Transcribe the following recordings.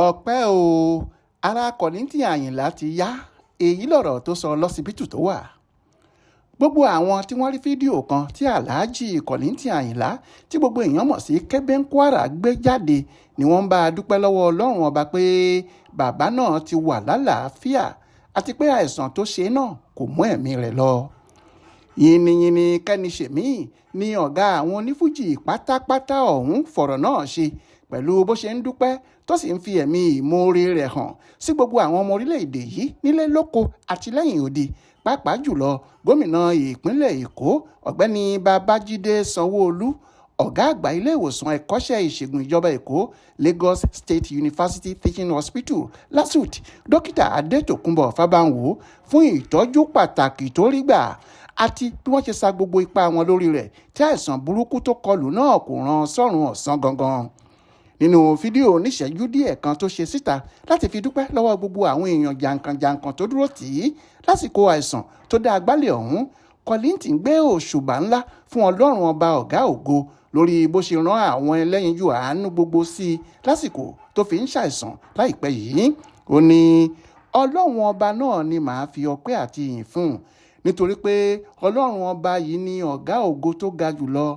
ọpẹ́ o ara Kollington Ayinla ti yá èyí lọ̀rọ̀ tó sọ lọ́sibítù tó wà. Gbogbo àwọn tí wọ́n rí fídíò kan tí aláàjì Kollington Ayinla tí gbogbo èèyàn mọ̀ sí Kébé Kwara gbé jáde ni wọ́n ń bá a dúpẹ́ lọ́wọ́ Ọlọ́run ọba pé bàbá náà ti wà lálàáfíà àti pé àìsàn tó ṣe náà kò mú ẹ̀mí rẹ̀ lọ. Yìnyínyìnyín kẹ́ni ṣèmí ni ọ̀gá àwọn onífújì pátápátá ọ̀hún fọ̀rọ̀ náà ṣe pẹ̀lú bó ṣe ń dúpẹ́ tó sì ń fi ẹ̀mí ìmoore rẹ̀ hàn sí gbogbo àwọn ọmọ orílẹ̀-èdè yìí nílé lóko àti lẹ́yìn odi, pàápàá jùlọ gómìnà ìpínlẹ̀ Èkó ọ̀gbẹ́ni Babájídé Sanwó-Olú, ọ̀gá àgbà ilé ìwòsàn ẹ̀kọ́ṣẹ́ ìṣègùn ìjọba Èkó Lagos State University Teaching Hospital LASUT dókítà Adétòkunbọ̀ Fábánwò fún ìtọ́jú pàtàkì tó rí gbà àti bí wọ́n ṣe sa gbogbo ipá wọn lórí rẹ̀ tí àìsàn burúkú tó kọlù náà kò ràn sọ́run ọ̀sán gangan. Nínú fídíò oníṣẹ́jú díẹ̀ kan tó ṣe síta láti fi dúpẹ́ lọ́wọ́ gbogbo àwọn èèyàn jàǹkànjàǹkàn tó dúró tì í lásìkò àìsàn tó dá agbálẹ̀ ọ̀hún, Kollington gbé òṣùbà ńlá fún Ọlọ́run ọba ọ̀gá ògo lórí bó ṣe rán àwọn ẹlẹ́yinjú àánú gbogbo sí i lásìkò tó fi ń ṣàìsàn láìpẹ́ yìí. Ó ní Ọlọ́run ọba náà ni màá fi ọpẹ́ àti ìyìn fún nítorí pé Ọlọ́run ọba yìí ni ọ̀gá ògo tó ga jùlọ.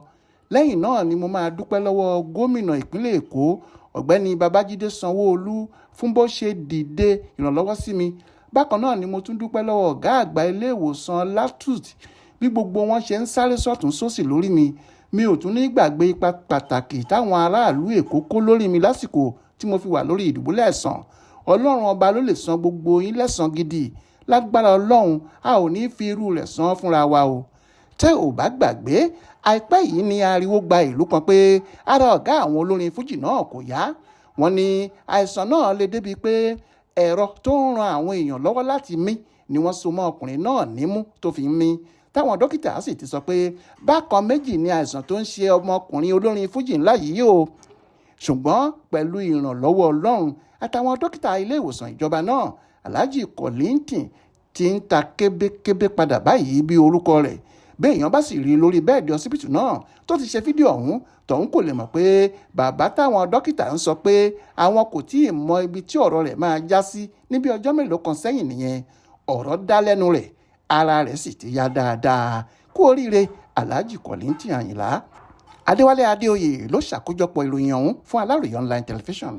Lẹ́yìn náà ni mo máa dúpẹ́ lọ́wọ́ gómìnà ìpínlẹ̀ Èkó ọ̀gbẹ́ni Babájídé Sanwó-Olú fún bó ṣe dìde ìrànlọ́wọ́ sí mi. Bákan náà ni mo tún dúpẹ́ lọ́wọ́ ọ̀gá àgbà ilé ìwòsàn LASUT bí gbogbo wọn ṣe ń sáré sọ́tún sósì lórí mi. Mi ò tún ní gbàgbé ipa pàtàkì táwọn aráàlú Èkó kó lórí mi lásìkò tí mo fi wà lórí ìdùbúlẹ̀ àìsàn. Ọlọ́run ọba ló lè san gbogbo yín lẹ́san gidi. Lágbára Ọlọ́run a ò ní fi irú rẹ̀ san fúnra wa o. Tẹ́ ò bá gbàgbé, àìpẹ́ yìí ni ariwo gba ìlú kan pé ara ọ̀gá àwọn olórin fújì náà kò yá. Wọ́n ní àìsàn náà lè débi pé ẹ̀rọ tó ń ran àwọn èèyàn lọ́wọ́ láti mí ni wọ́n so mọ́ ọkùnrin náà nímú tó fi ń mí. Táwọn dókítà sì ti sọ pé bákan méjì ni àìsàn tó ń ṣe ọmọkùnrin olórin fújì ńlá yìí o. Ṣùgbọ́n pẹ̀lú ìrànlọ́wọ́ Ọlọ́run àtàwọn dókítà ilé ìwòsàn ìjọba náà, Alhaji Kollington ti ń ta kébékébé padà báyìí bí orúkọ rẹ̀. Bí èèyàn bá sì rí i lórí bẹ́ẹ̀dì ọsibítù náà tó ti ṣe fídíò ọ̀hún, tọ̀hún kò lè mọ̀ pé bàbá táwọn dókítà ń sọ pé àwọn kò tí ì mọ ibi tí ọ̀rọ̀ rẹ̀ máa já sí ní bí ọjọ́ mélòó kan sẹ́yìn nìyẹn. Ọ̀rọ̀ dá lẹ́nu rẹ̀, ara rẹ̀ sì ti yá dáadáa. Kú oríire Alhaji Kollington Ayinla. Adéwálé Adéoyè ló ṣàkójọpọ̀ ìròyìn ọ̀hún fún Aláròyé online television.